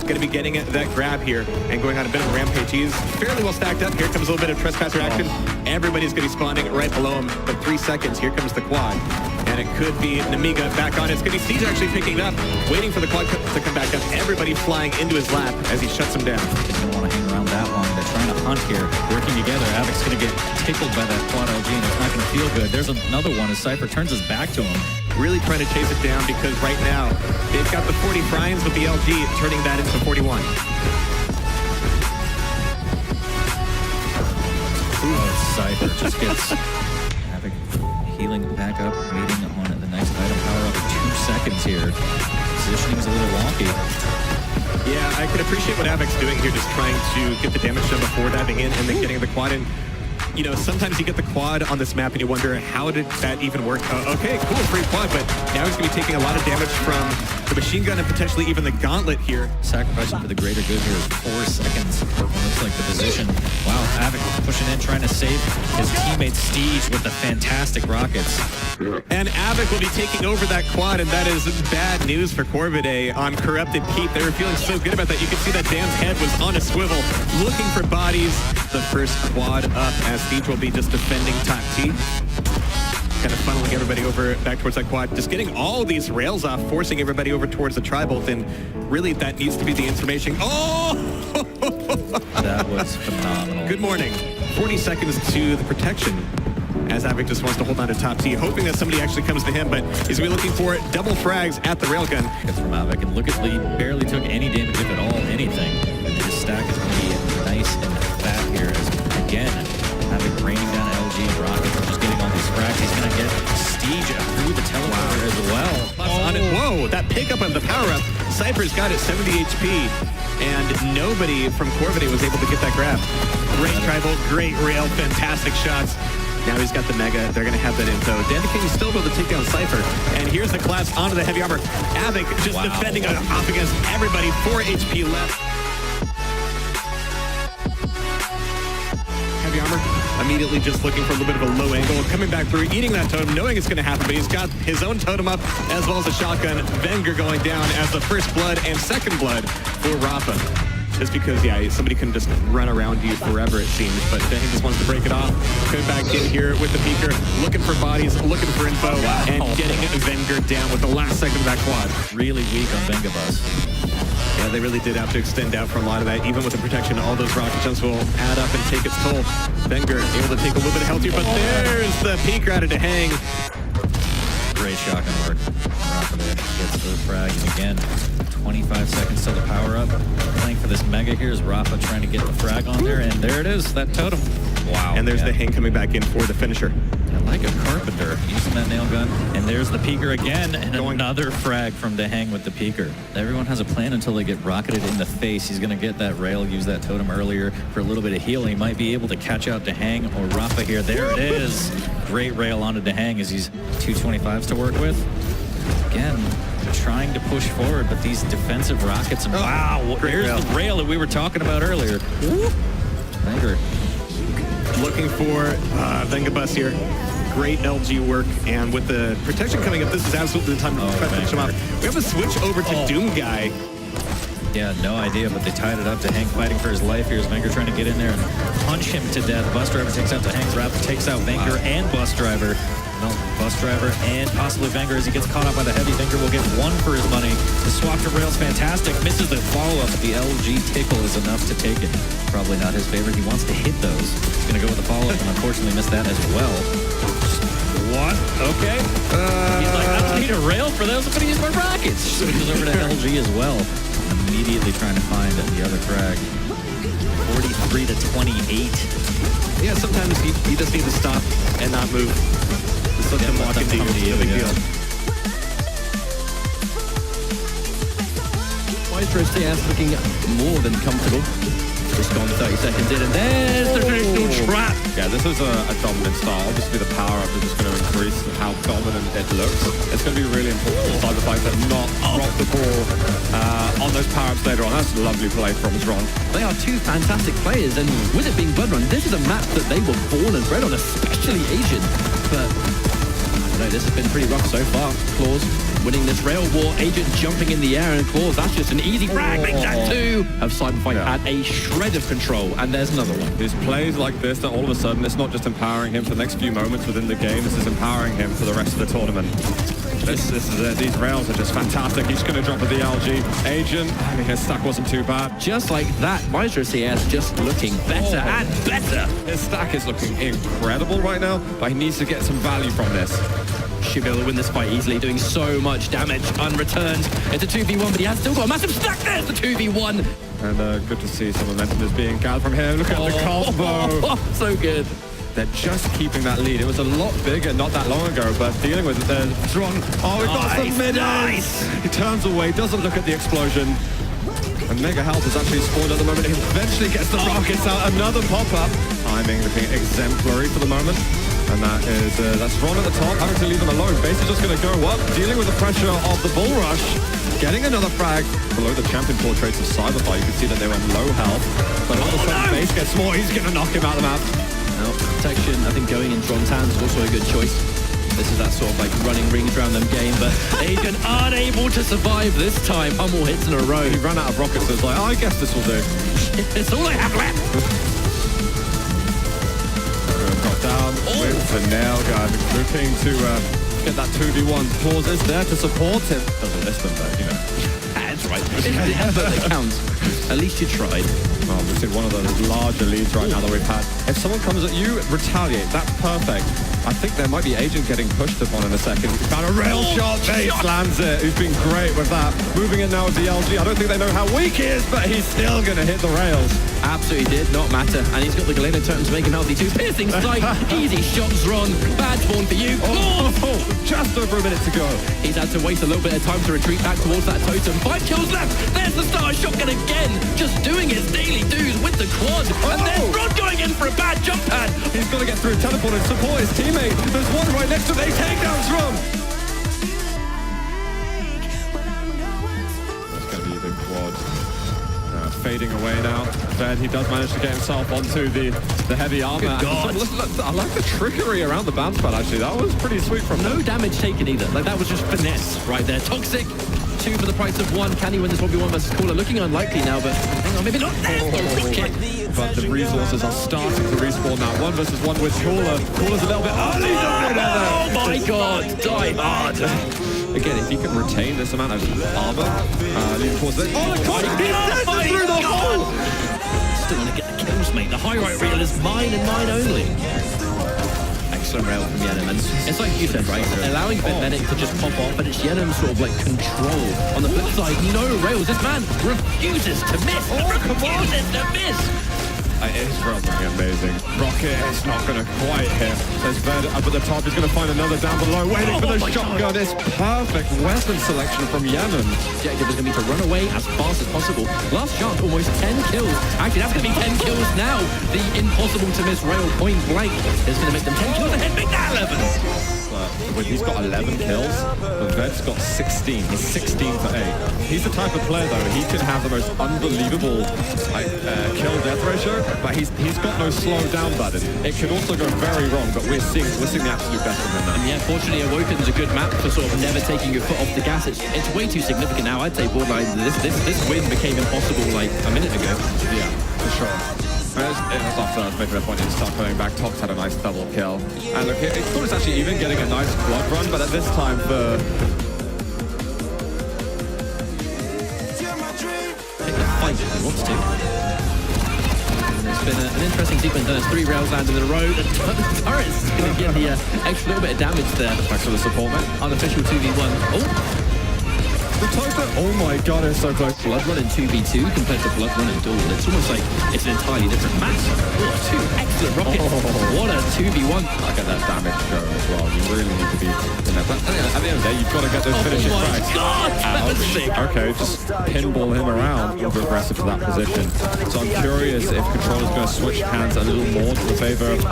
going to be getting that grab here and going on a bit of a rampage. He's fairly well stacked up. Here comes a little bit of trespasser action. Everybody's going to be spawning right below him, but 3 seconds. Here comes the quad. And it could be Namiga back on. It's going to be Siege actually picking it up, waiting for the quad to come back up. Everybody flying into his lap as he shuts him down. They don't want to hang around that long. They're trying to hunt here, working together. Avic's going to get tickled by that quad LG, and it's not going to feel good. There's another one as Cypher turns his back to him. Really trying to chase it down because right now they've got the 40 primes with the LG, turning that into 41. Cypher just gets Avic healing back up, waiting on the next item power up in 2 seconds here. Positioning's a little wonky. Yeah, I can appreciate what Avic's doing here, just trying to get the damage done before diving in and then getting the quad in. You know, sometimes you get the quad on this map and you wonder, how did that even work? Okay, cool, free quad, but now he's going to be taking a lot of damage from the machine gun and potentially even the gauntlet here. Sacrificing for the greater good here is 4 seconds. It looks like the position. Wow, Avic pushing in, trying to save his teammate Steege with the fantastic rockets. And Avic will be taking over that quad, and that is bad news for Corvidae on Corrupted Keep. They were feeling so good about that. You can see that Dan's head was on a swivel, looking for bodies. The first quad up as Steege will be just defending top T. Kind of funneling everybody over back towards that quad. Just getting all these rails off, forcing everybody over towards the tri-bolt, and really that needs to be the information. Oh! That was phenomenal. Good morning. 40 seconds to the protection as Avic just wants to hold on to top T, hoping that somebody actually comes to him, but he's going to be looking for double frags at the railgun. It's from Avic, and look at Lee, barely took any damage, if at all, anything. His stack is going to be nice and fat here as, again, Avic raining down LG and rockets and just getting all these frags. He's going to get Steege through the teleporter as well. On it. Whoa, that pickup of the power-up. Cypher's got it 70 HP, and nobody from Corvidae was able to get that grab. Great tri-bolt, great rail, fantastic shots. Now he's got the Mega. They're going to have that info. Dan the King is still able to take down Cypher. And here's the collapse onto the heavy armor. Avic just defending off against everybody. 4 HP left. Heavy armor immediately just looking for a little bit of a low angle. Coming back through, eating that totem, knowing it's going to happen. But he's got his own totem up as well as a shotgun. Venger going down as the first blood and second blood for Rafa. Just because, yeah, somebody can just run around you forever, it seems. But then he just wants to break it off. Coming back in here with the peeker, looking for bodies, looking for info, and getting Venger down with the last second of that quad. Really weak on Vengabus. Yeah, they really did have to extend out from a lot of that. Even with the protection, all those rocket jumps will add up and take its toll. Venger able to take a little bit of health here, but there's the peeker out of the hang. Great shotgun work. Rafa gets the frag, and again, 25 seconds till the power up. Playing for this Mega here is Rafa trying to get the frag on there, and there it is, that totem. Wow. And there's the hang coming back in for the finisher. I like a carpenter using that nail gun. And there's the peeker again, and another frag from the hang with the peeker. Everyone has a plan until they get rocketed in the face. He's going to get that rail, use that totem earlier for a little bit of healing. He might be able to catch out Dehang or Rafa here. There it is. Great rail onto Dehang as he's 225s to work with. Again, trying to push forward, but these defensive rockets, and wow, there's the rail that we were talking about earlier. Venger looking for Vengabus here. Great LG work, and with the protection coming up, this is absolutely the time to try to finish him off. We have a switch over to Doom Guy. Yeah, no idea, but they tied it up to Hank fighting for his life. Here's Venger trying to get in there and punch him to death. Bus Driver takes out the Hank. Rafa takes out Venger and Bus Driver. No, Bus Driver and possibly Venger as he gets caught up by the heavy. Venger will get 1 for his money. The swap to rail's fantastic. Misses the follow-up, but the LG tickle is enough to take it. Probably not his favorite. He wants to hit those. He's going to go with the follow-up and unfortunately missed that as well. What? Okay. He's like, I don't need a rail for those. I'm going to use my rockets. Switches over to LG as well. Immediately trying to find the other frag. 43 to 28. Yeah, sometimes you just need to stop and not move. Just let them walk into you. No big deal. Maestro CS looking more than comfortable. Just gone 30 seconds in, and there's the traditional trap. Yeah, this is a dominant style. Obviously, the power-up is just going to increase how dominant it looks. It's going to be really important to decide the fight to not drop the ball on those power-ups later on. That's a lovely play from Ron. They are 2 fantastic players, and with it being Blood Run, this is a map that they were born and bred on, especially Asian. But No, this has been pretty rough so far. Claws winning this rail war. Agent jumping in the air, and Claws, that's just an easy frag. Makes that two. Have Cyberfight had a shred of control, and there's another one. These plays like this, that all of a sudden it's not just empowering him for the next few moments within the game, this is empowering him for the rest of the tournament. This is it. These rails are just fantastic. He's going to drop with the LG. Agent, I mean, his stack wasn't too bad. Just like that, Maestro CS just looking better and better. His stack is looking incredible right now, but he needs to get some value from this. Should be able to win this fight easily, doing so much damage unreturned. It's a 2v1, but he has still got a massive stack. There's the 2v1. And good to see some momentum is being gathered from him. Look at the combo. So good. They're just keeping that lead. It was a lot bigger not that long ago, but dealing with the strong... Oh, we got some mid-ice! He turns away, doesn't look at the explosion. And Mega Health is actually spawned at the moment. He eventually gets the rockets out. Another pop-up. Timing looking exemplary for the moment. And that's Ron at the top, having to leave him alone. Base is just going to go up, dealing with the pressure of the bull rush. Getting another frag below the champion portraits of Cyberfight. You can see that they were low health. But all of a sudden, Base gets more. He's going to knock him out of the map. Now, protection, I think going in Ron's hands is also a good choice. This is that sort of like running rings around them game, but Agent unable to survive this time. More hits in a row. He ran out of rockets, so it's like, oh, I guess this will do. It's all I have left. Got down with the nail gun, looking to get that 2v1. Claws is there to support him. Doesn't miss them though, you know. That's right. It's the effort that counts. At least you tried. Well, we've seen one of the larger leads right now that we've had. If someone comes at you, retaliate. That's perfect. I think there might be Agent getting pushed upon in a second. Found a rail shot. Base lands it. He's been great with that. Moving in now with the LG. I don't think they know how weak he is, but he's still going to hit the rails. Absolutely did not matter. And he's got the Galeno totem to make him healthy too. Piercing sight. Easy shots, Ron. Bad spawn for you. Just over a minute to go. He's had to waste a little bit of time to retreat back towards that totem. 5 kills left. There's the star shotgun again. Just doing his daily dues with the quad. And then Ron going in for a bad jump pad. He's got to get through, teleport and support his teammate. There's one right next to him. They takedowns from. That's going to be a big quad. Fading away now. Then he does manage to get himself onto the heavy armor. I like the trickery around the bounce pad, actually. That was pretty sweet from no damage taken either. Like, that was just finesse right there. Toxic. 2 for the price of 1. Can he win this 1v1 versus Caller? Looking unlikely now, but hang on, maybe not. There's the rocket. But the resources are starting to respawn now. 1 versus 1 with Caller. Caller's a little bit early. Oh my god, die hard. Again, if you can retain this amount of armor, leading towards it. Oh, the god, he's through the hole! Still want to get the kills, mate. The highlight reel is mine and mine only. Excellent rail from Yenem, and it's like you said, right? Allowing Vetmedic to just pop off, and it's Yenem's sort of like control. On the flip side, no rails. This man refuses to miss. Refuses to miss. It is looking amazing. Rocket is not going to quite hit. There's Ved up at the top. He's going to find another down below. Waiting for the shotgun. It's perfect weapon selection from Yemen. Objective is going to be to run away as fast as possible. Last chance, almost 10 kills. Actually, that's going to be 10 kills now. The impossible to miss rail point blank is going to make them 10 kills ahead. Make that 11. He's got 11 kills, but Ved's got 16. He's 16 for 8. He's the type of player, though, he can have the most unbelievable kill-death ratio, but he's got no slow down button. It can also go very wrong, but we're seeing the absolute best of him now. And yeah, fortunately, Awoken's a good map for sort of never taking your foot off the gas. It's way too significant now. I'd say borderline. This win became impossible like a minute ago. Yeah, for sure. It was after that, making a point to start coming back. Tox had a nice double kill. And look, it thought it's actually even getting a nice blood run, but at this time for... Take the fight if he wants to. And it's been an interesting sequence. There's 3 rails landed in a row. The turret's going to get the extra little bit of damage there. Thanks for the support, man. Unofficial 2v1. Oh! The token, oh my god, it's so close. Blood Run in 2v2 compared to Blood Run in Duel. It's almost like it's an entirely different match. Oh, 2 excellent rockets. What a 2v1. Look at that damage go as well. You really need to be in there. But at the end of the day, you've got to get those finishing frags. Oh my god, that was sick. Okay, just pinball him around, over aggressive to that position. So I'm curious if Controller's going to switch hands a little more to the favor of...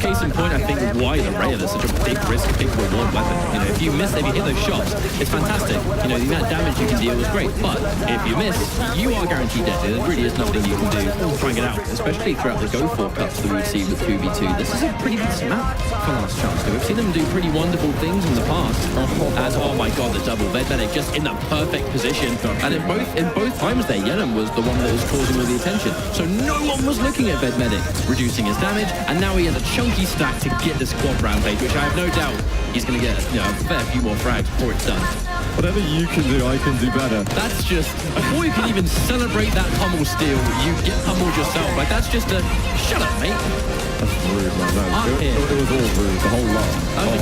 Case in point, I think, why the Rail is such a big risk, big reward weapon. You know, if you hit those shots, it's fantastic. fantastic. You know, the amount of damage you can deal is great, but if you miss, you are guaranteed dead. There really is nothing you can do to try and get out, especially throughout the Go4 cups that we would see with 2v2. This is a pretty decent map for Last Chance. We've seen them do pretty wonderful things in the past. As, oh my god, the double Vedmedic just in the perfect position. And in both times there, Yenem was the one that was causing all the attention. So no one was looking at Vedmedic, reducing his damage, and now he has a chunky stack to get this quad rampage, which I have no doubt he's going to get, you know, a fair few more frags before it's done. Whatever you can do, I can do better. That's just, before you can even celebrate that pummel steal, you get pummeled yourself. Like, that's just a, shut up, mate. That's rude, man. No, Up here. it was all rude, the whole lot. Okay,